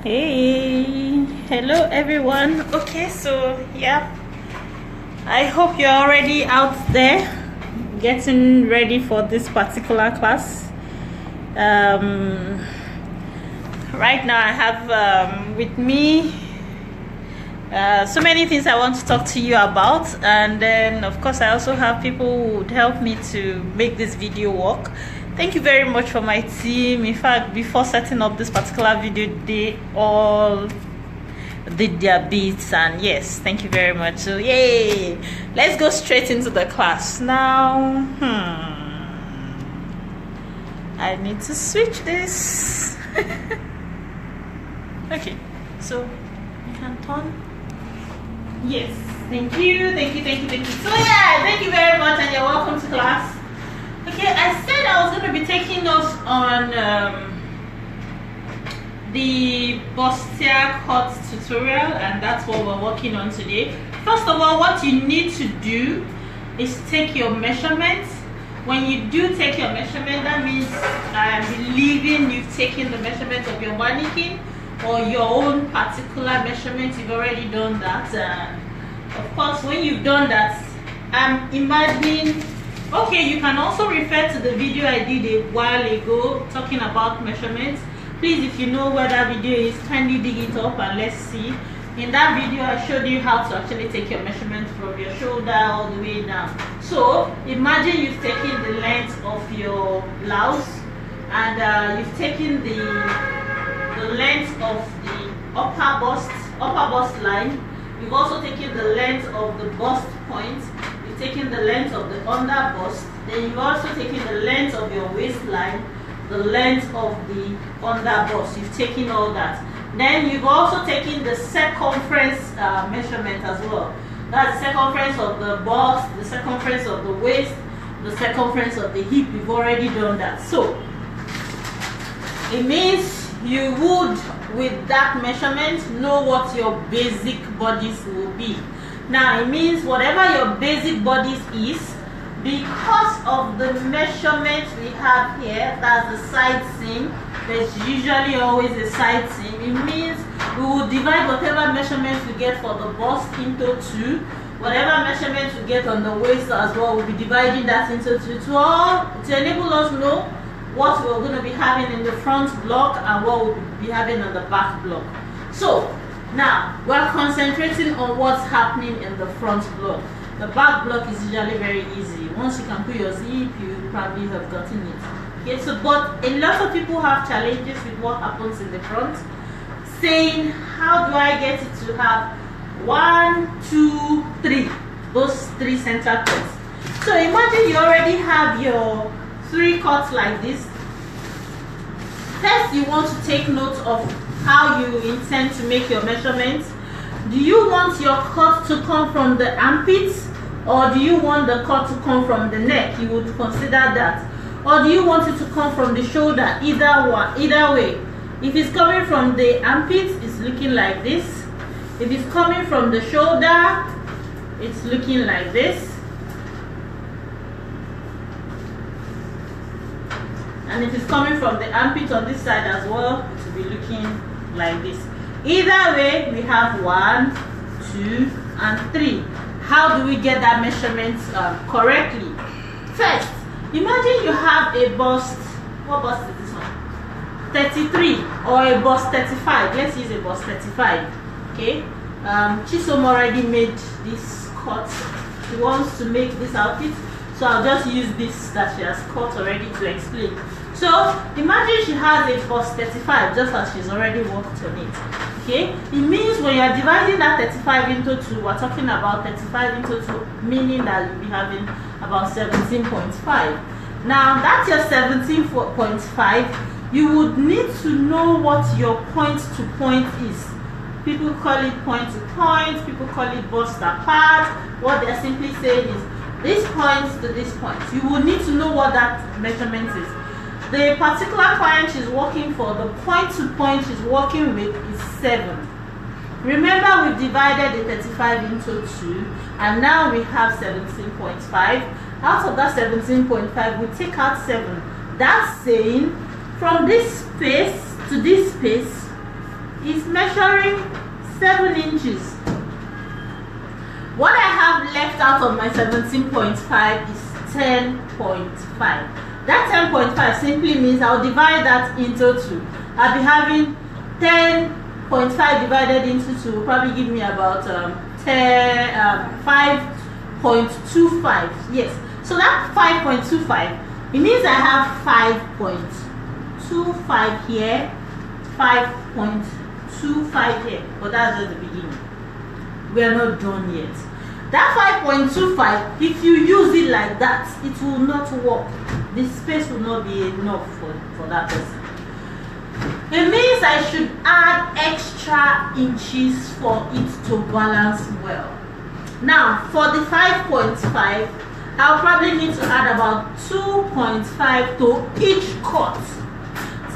Hey, hello everyone. Okay, so yeah, I hope you're already out there getting ready for this particular class. Right now I have with me so many things I want to talk to you about, and then of course I also have people who would help me to make this video work. Thank you very much for my team. In fact, before setting up this particular video, they all did their bits, and yes, thank you very much. So yay, let's go straight into the class now. I need to switch this. Okay, so you can turn. Yes, thank you. So yeah, thank you very much, and you're welcome to class. Okay, I said I was going to be taking notes on the bustier cut tutorial, and that's what we're working on today. First of all, what you need to do is take your measurements. When you do take your measurement, that means I'm believing you've taken the measurement of your mannequin or your own particular measurement. You've already done that. Of course, when you've done that, I'm imagining. Okay, you can also refer to the video I did a while ago talking about measurements. Please, if you know where that video is, kindly dig it up and let's see. In that video, I showed you how to actually take your measurement from your shoulder all the way down. So, imagine you've taken the length of your blouse, and you've taken the length of the upper bust line. You've also taken the length of the bust point. Taking the length of the under bust, then you've also taken the length of your waistline, the length of the under bust. You've taken all that. Then you've also taken the circumference measurement as well. That's the circumference of the bust, the circumference of the waist, the circumference of the hip. You've already done that. So it means you would, with that measurement, know what your basic bodies will be. Now, it means whatever your basic bodies is, because of the measurement we have here, that's the side seam, there's usually always a side seam. It means we will divide whatever measurements we get for the bust into two. Whatever measurements we get on the waist as well, we'll be dividing that into two to enable us to know what we're going to be having in the front block and what we'll be having on the back block. So, now, we're concentrating on what's happening in the front block. The back block is usually very easy. Once you can put your zip, you probably have gotten it. Okay, so but a lot of people have challenges with what happens in the front, saying, how do I get it to have 1, 2, 3, those 3 center cuts? So imagine you already have your 3 cuts like this. First, you want to take note of how you intend to make your measurements. Do you want your cut to come from the armpits, or do you want the cut to come from the neck? You would consider that. Or do you want it to come from the shoulder? Either way. If it's coming from the armpits, it's looking like this. If it's coming from the shoulder, it's looking like this. And if it's coming from the armpit on this side as well, it will be looking like this. Either way, we have 1, 2, and 3. How do we get that measurement correctly? First, imagine you have a bust. What bust is this one? 33 or a bust 35. Let's use a bust 35. Okay. Chisom already made this cut. She wants to make this outfit, so I'll just use this that she has cut already to explain. So imagine she has a bust 35, just as she's already worked on it. Okay, it means when you are dividing that 35 into 2, we're talking about 35 into 2, meaning that you'll be having about 17.5. Now that's your 17.5. You would need to know what your point to point is. People call it point to point, people call it bust apart. What they're simply saying is this point to this point. You will need to know what that measurement is. The particular client she's working for, the point to point she's working with is 7. Remember, we've divided the 35 into 2, and now we have 17.5. Out of that 17.5, we take out 7. That's saying from this space to this space, is measuring 7 inches. What I have left out of my 17.5 is 10.5. That 10.5 simply means I'll divide that into 2. I'll be having 10.5 divided into 2 will probably give me about 5.25. Yes, so that 5.25, it means I have 5.25 here, 5.25 here, but that's just the beginning. We are not done yet. That 5.25, if you use it like that, it will not work. The space will not be enough for that person. It means I should add extra inches for it to balance well. Now, for the 5.5, I'll probably need to add about 2.5 to each cut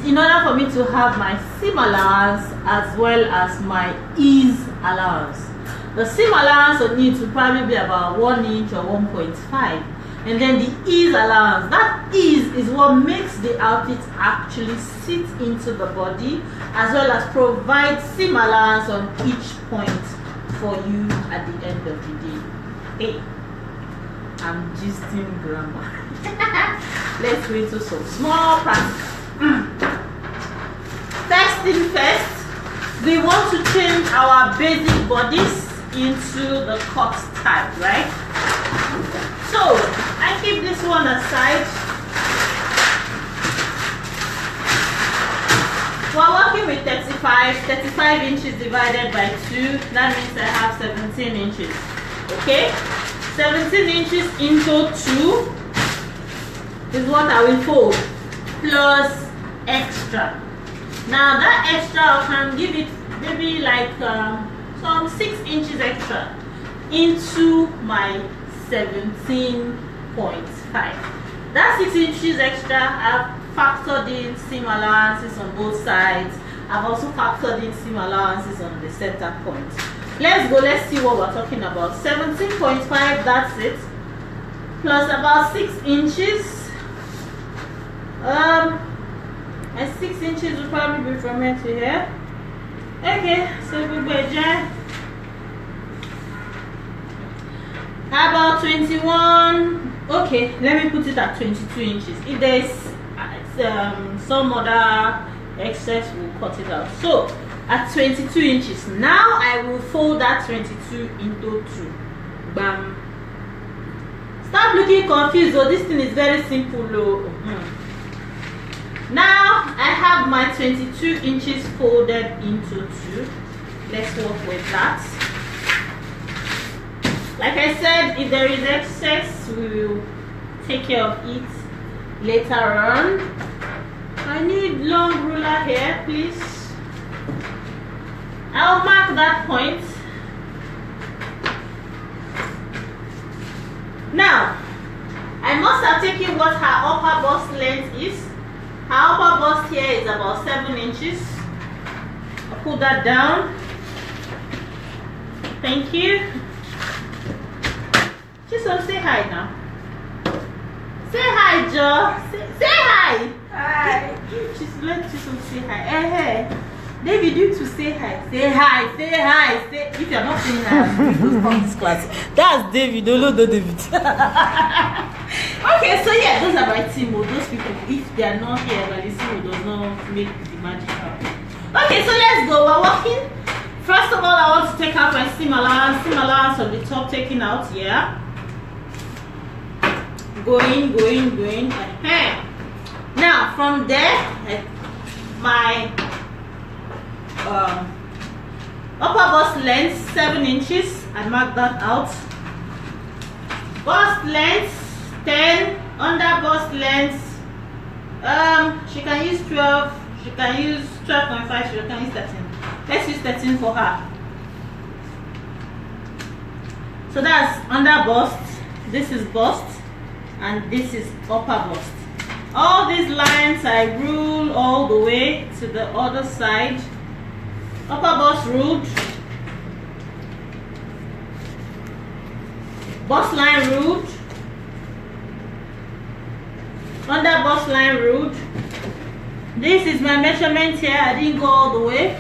in order for me to have my seam allowance as well as my ease allowance. The seam allowance will need to probably be about 1 inch or 1.5. And then the ease allowance, that ease is what makes the outfit actually sit into the body, as well as provide seam allowance on each point for you at the end of the day. Hey, I'm gisting grammar. Let's go into some small practice. First thing first, we want to change our basic bodies into the cut type, right? So I keep this one aside. We're working with 35 inches divided by 2. That means I have 17 inches. Okay, 17 inches into 2 is what I will fold, plus extra. Now that extra I can give it maybe like some 6 inches extra into my 17.5. That 6 inches extra, I've factored in seam allowances on both sides. I've also factored in seam allowances on the center point. Let's go, let's see what we're talking about. 17.5, that's it, plus about 6 inches. And 6 inches will probably be from here to here. Okay, so we go down about 21. Okay, let me put it at 22 inches. If there's some other excess, we'll cut it out. So at 22 inches, now I will fold that 22 into 2. Bam. Stop looking confused. Oh, this thing is very simple. Oh. Now I have my 22 inches folded into 2. Let's work with that. Like I said, if there is excess, we will take care of it later on. I need long ruler here, please. I'll mark that point. Now, I must have taken what her upper bust length is. Her upper bust here is about 7 inches. I'll put that down. Thank you. Chisom, say hi now. Say hi, Joe. Say hi. Hi. Let Chisom say hi. Hey. David, you to say hi. Say hi. Say hi. Say. If you're not saying hi, I'm from this class. That's David. Don't know David. Okay, so yeah, those are my team. Those people, if they are not here, Valisimo does not make the magic happen. Okay, so let's go. We're working. First of all, I want to take out my seam allowance. Seam allowance on the top, taking out, yeah. Going. Now from there, my upper bust length 7 inches. I mark that out. Bust length 10. Under bust length, she can use 12. She can use 12.5. She can use 13. Let's use 13 for her. So that's under bust. This is bust. And this is upper bust. All these lines I rule all the way to the other side. Upper bust ruled, bust line ruled, under bust line ruled. This is my measurement here. I didn't go all the way.